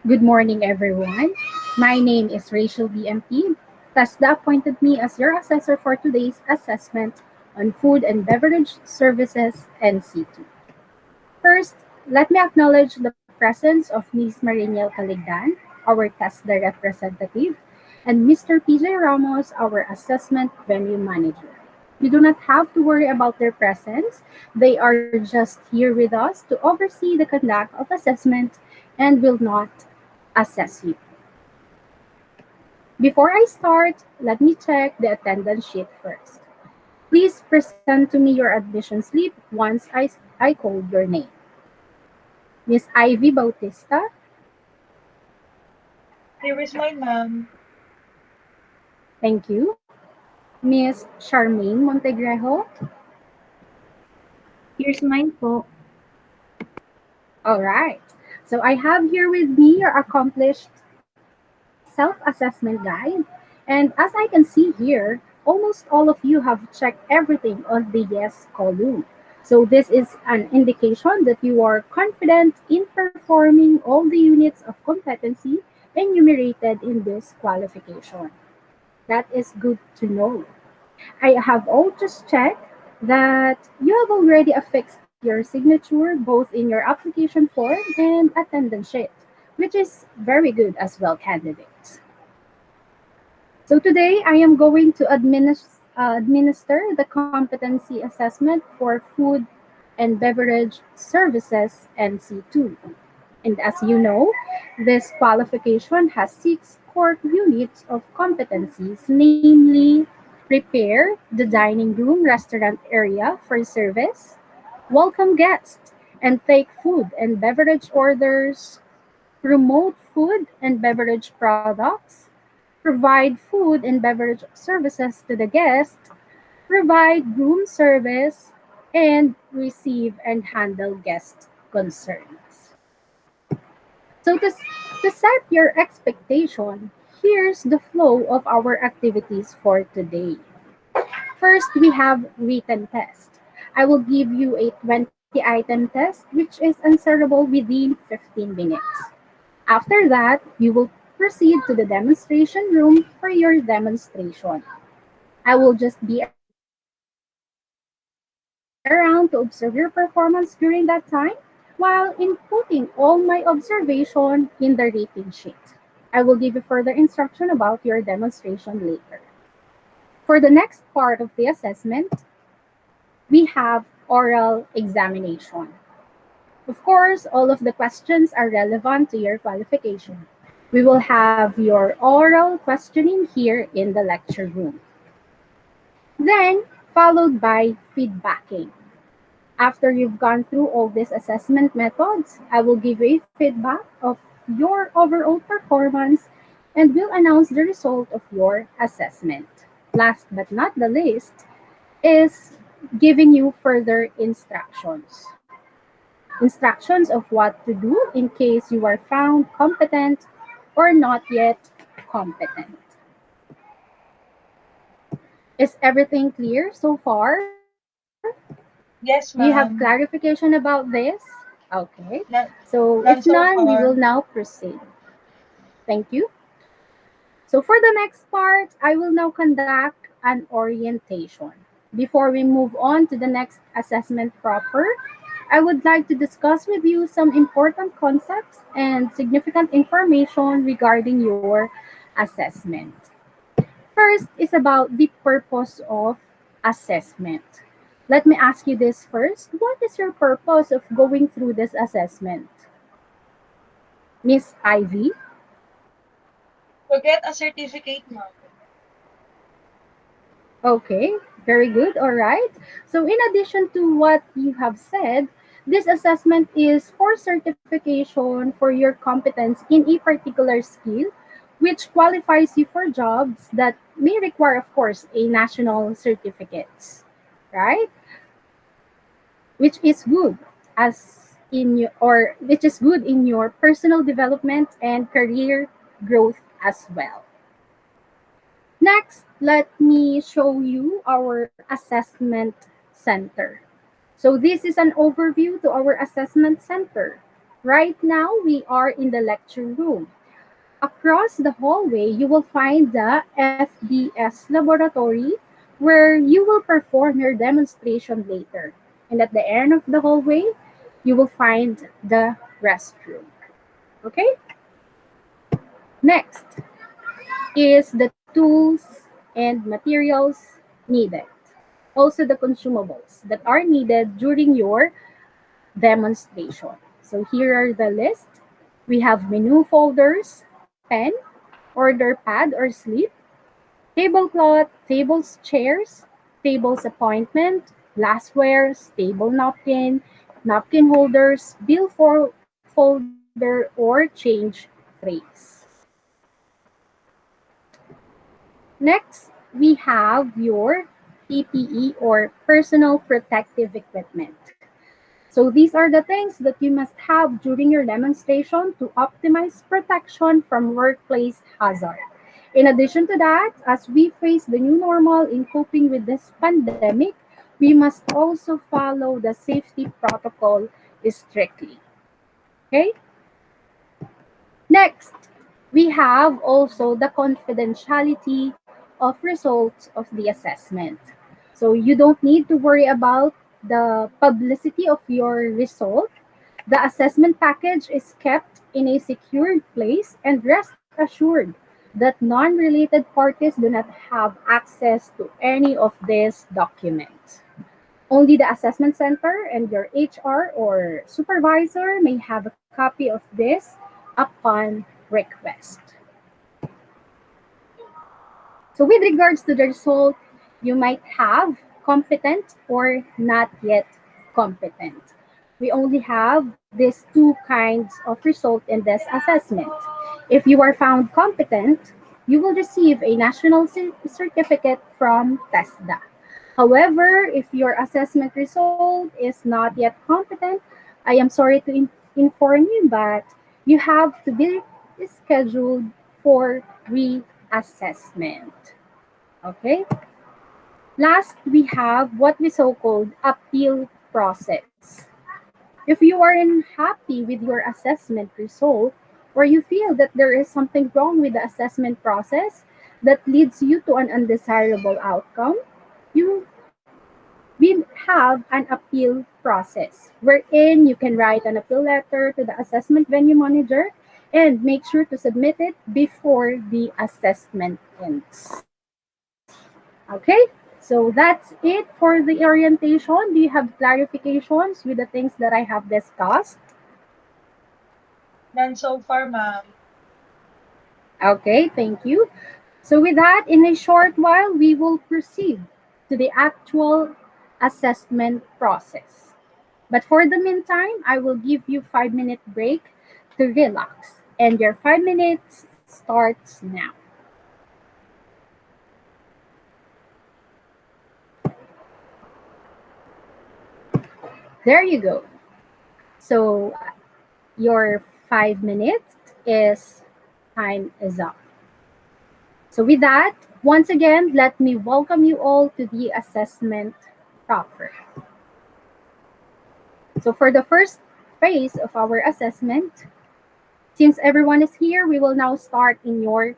Good morning, everyone. My name is Rachel BMP. TESDA appointed me as your assessor for today's assessment on food and beverage services NC2. First, let me acknowledge the presence of Ms. Mariniel Caligdan, our TESDA representative, and Mr. PJ Ramos, our assessment venue manager. You do not have to worry about their presence. They are just here with us to oversee the conduct of assessment and will not assess you. Before I start, let me check the attendance sheet first. Please present to me your admission slip once I call your name. Miss Ivy Bautista, Here is my mom. thank you. Miss Charmaine Montegrejo, Here's mine po. all right. So I have here with me your accomplished self-assessment guide. And as I can see here, almost all of you have checked everything on the yes column. So this is an indication that you are confident in performing all the units of competency enumerated in this qualification. That is good to know. I have all just checked that you have already affixed your signature both in your application form and attendance sheet, which is very good as well, candidates. So today I am going to administer the competency assessment for food and beverage services NC2. And as you know, this qualification has six core units of competencies, namely prepare the dining room restaurant area for service, welcome guests, and take food and beverage orders, promote food and beverage products, provide food and beverage services to the guest, provide room service, and receive and handle guest concerns. So to set your expectation, here's the flow of our activities for today. First, we have written test. I will give you a 20-item test, which is answerable within 15 minutes. After that, you will proceed to the demonstration room for your demonstration. I will just be around to observe your performance during that time while inputting all my observation in the rating sheet. I will give you further instruction about your demonstration later. For the next part of the assessment, we have oral examination. Of course, all of the questions are relevant to your qualification. We will have your oral questioning here in the lecture room. Then, followed by feedbacking. After you've gone through all these assessment methods, I will give you a feedback of your overall performance and will announce the result of your assessment. Last but not the least is giving you further instructions. Instructions of what to do in case you are found competent or not yet competent. Is everything clear so far? Do you have Yes, clarification ma'am. about this? Okay. None, So if none none, so we will far. now proceed. Thank you. So for the next part, I will now conduct an orientation. Before we move on to the next assessment proper, I would like to discuss with you some important concepts and significant information regarding your assessment. First is about the purpose of assessment. Let me ask you this first. What is your purpose of going through this assessment? Miss Ivy? To get a certificate, ma'am. Okay, very good. All right. So, in addition to what you have said, this assessment is for certification for your competence in a particular skill, which qualifies you for jobs that may require, of course, a national certificates, right? Which is good as in your or which is good in your personal development and career growth as well. Next, let me show you our assessment center. So this is an overview to our assessment center. Right now, we are in the lecture room. Across the hallway, you will find the FBS laboratory where you will perform your demonstration later. And at the end of the hallway, you will find the restroom. Okay? Next is the tools and materials needed. Also the consumables that are needed during your demonstration. So here are the list. We have menu folders, pen, order pad or slip, tablecloth, tables, chairs, tables appointment, glasswares, table napkin, napkin holders, folder, or change trays. Next, we have your PPE or personal protective equipment. So these are the things that you must have during your demonstration to optimize protection from workplace hazard. In addition to that, as we face the new normal in coping with this pandemic, we must also follow the safety protocol strictly. Okay? Next, we have also the confidentiality of results of the assessment. So you don't need to worry about the publicity of your result. The assessment package is kept in a secured place, and rest assured that non-related parties do not have access to any of these documents. Only the assessment center and your HR or supervisor may have a copy of this upon request. So with regards to the result, you might have competent or not yet competent. We only have these two kinds of result in this assessment. If you are found competent, you will receive a national certificate from TESDA. However, if your assessment result is not yet competent, I am sorry to inform you, but you have to be scheduled for reassessment. Okay. Last, we have what we so-called appeal process. If you are unhappy with your assessment result, or you feel that there is something wrong with the assessment process that leads you to an undesirable outcome, you we have an appeal process wherein you can write an appeal letter to the assessment venue manager and make sure to submit it before the assessment ends. Okay, so that's it for the orientation. Do you have clarifications with the things that I have discussed? None so far, ma'am. Okay, thank you. So with that, in a short while, we will proceed to the actual assessment process. But for the meantime, I will give you 5 minute break to relax. And your 5 minutes starts now. There you go. So your 5 minutes is time is up. So with that, once again, let me welcome you all to the assessment proper. So for the first phase of our assessment, since everyone is here, we will now start in your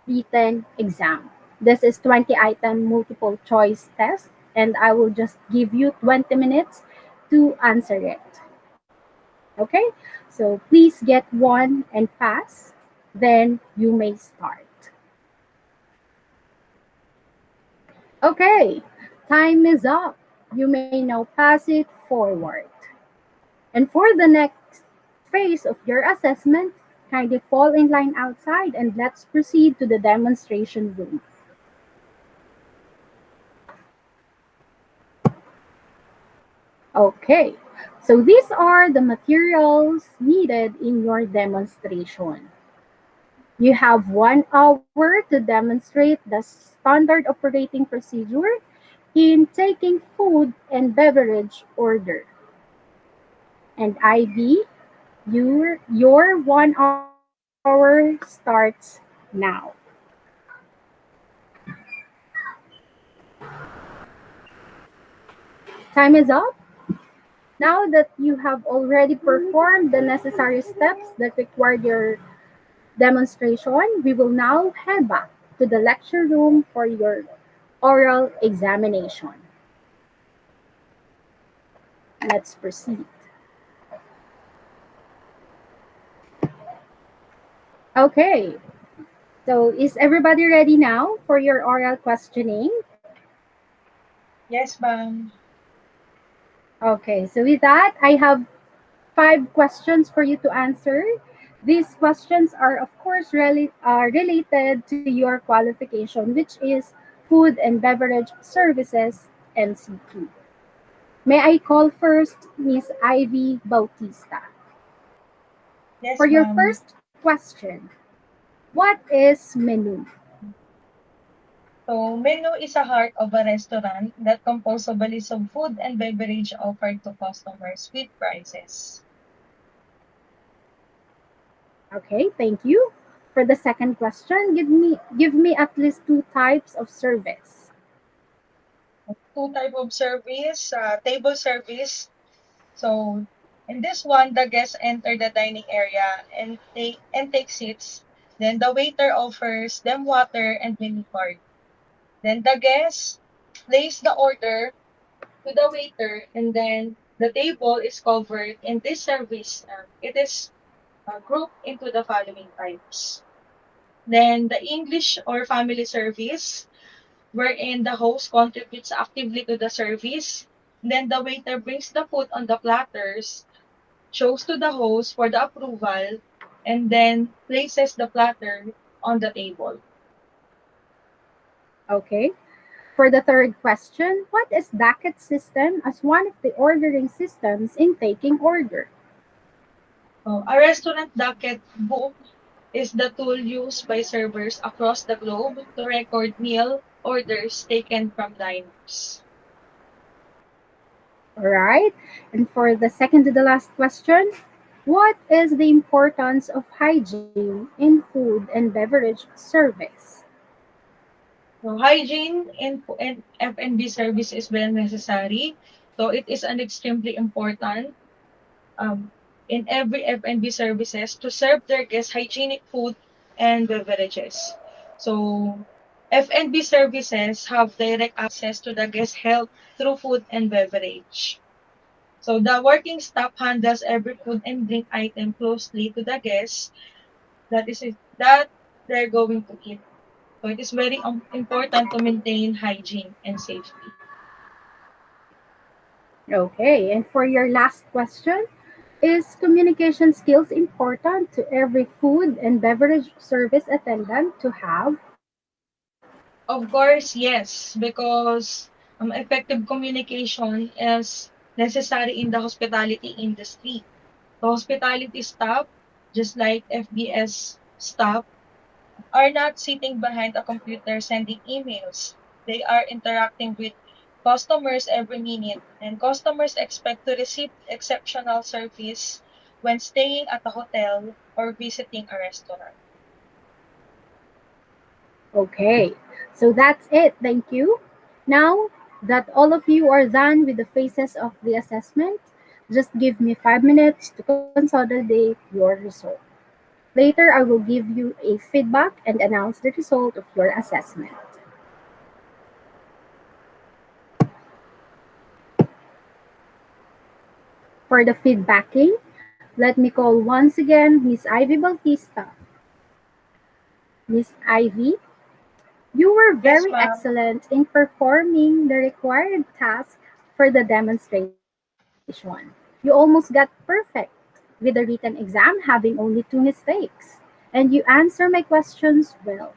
written exam. This is 20 item multiple choice test, and I will just give you 20 minutes to answer it. Okay? So please get one and pass, then you may start. Okay, time is up. You may now pass it forward. And for the next phase of your assessment, kindly fall in line outside and let's proceed to the demonstration room. Okay, so these are the materials needed in your demonstration. You have 1 hour to demonstrate the standard operating procedure in taking food and beverage order. And IV, your 1 hour starts now. Time is up. Now that you have already performed the necessary steps that required your demonstration, we will now head back to the lecture room for your oral examination. Let's proceed. Okay, so is everybody ready now for your oral questioning? Yes, ma'am. Okay, so with that, I have 5 questions for you to answer. These questions are, of course, related to your qualification, which is Food and Beverage Services NC2. May I call first Miss Ivy Bautista? For Yes, your ma'am. first question, what is menu? So, menu is a heart of a restaurant that composed of a list of food and beverage offered to customers with prices. Okay, thank you. For the second question, give me at least 2 types of service. Two type of service, table service. So, in this one, the guests enter the dining area and take seats. Then the waiter offers them water and menu card. Then the guests place the order to the waiter, and then the table is covered. In this service, it is grouped into the following types. Then the English or family service, wherein the host contributes actively to the service. Then the waiter brings the food on the platters, shows to the host for the approval, and then places the platter on the table. Okay. For the third question, what is docket system as one of the ordering systems in taking order? A restaurant docket book is the tool used by servers across the globe to record meal orders taken from diners. All right. And for the second to the last question, what is the importance of hygiene in food and beverage service? So hygiene in F&B service is very necessary. So it is an extremely important um, in every F&B services to serve their guests hygienic food and beverages. So F&B services have direct access to the guest health through food and beverage. So the working staff handles every food and drink item closely to the guests that they're going to eat. So it is very important to maintain hygiene and safety. Okay. And for your last question, is communication skills important to every food and beverage service attendant to have? Of course, yes, because effective communication is necessary in the hospitality industry. The hospitality staff, just like FBS staff, are not sitting behind a computer sending emails. They are interacting with customers every minute, and customers expect to receive exceptional service when staying at a hotel or visiting a restaurant. Okay, so that's it. Thank you. Now that all of you are done with the phases of the assessment, just give me 5 minutes to consolidate your result. Later, I will give you a feedback and announce the result of your assessment. For the feedbacking, let me call once again Miss Ivy Bautista. Miss Ivy, you were Yes, very ma'am. excellent in performing the required task for the demonstration. You almost got perfect with the written exam having only 2 mistakes. And you answer my questions well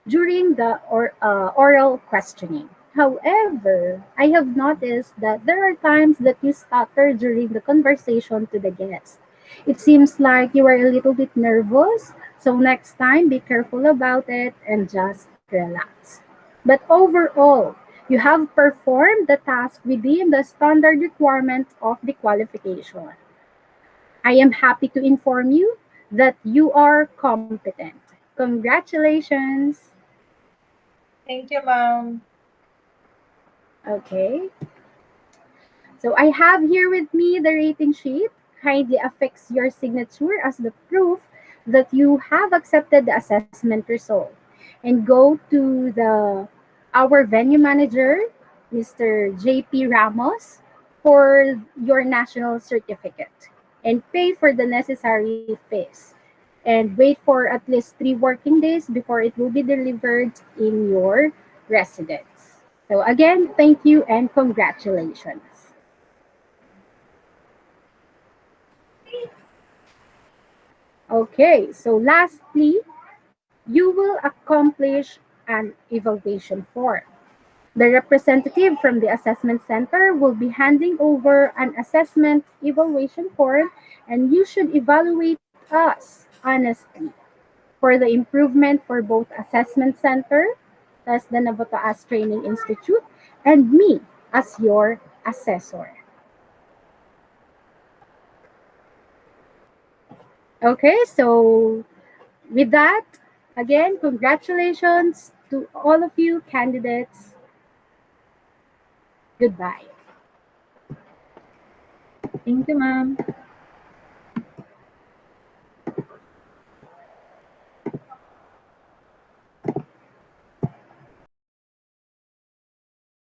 during the oral questioning. However, I have noticed that there are times that you stutter during the conversation to the guest. It seems like you are a little bit nervous, so next time be careful about it and just relax. But overall, you have performed the task within the standard requirement of the qualification. I am happy to inform you that you are competent. Congratulations! Thank you, ma'am. Okay. So I have here with me the rating sheet. Kindly affix your signature as the proof that you have accepted the assessment result. And go to the our venue manager, Mr. JP Ramos, for your national certificate and pay for the necessary fees. And wait for at least 3 working days before it will be delivered in your residence. So again, thank you and congratulations. Okay, so lastly, you will accomplish an evaluation form. The representative from the assessment center will be handing over an assessment evaluation form, and you should evaluate us honestly for the improvement for both assessment center, as the Navotaas Training Institute, and me as your assessor. Okay, so with that, again, congratulations to all of you candidates. Goodbye. Thank you, ma'am.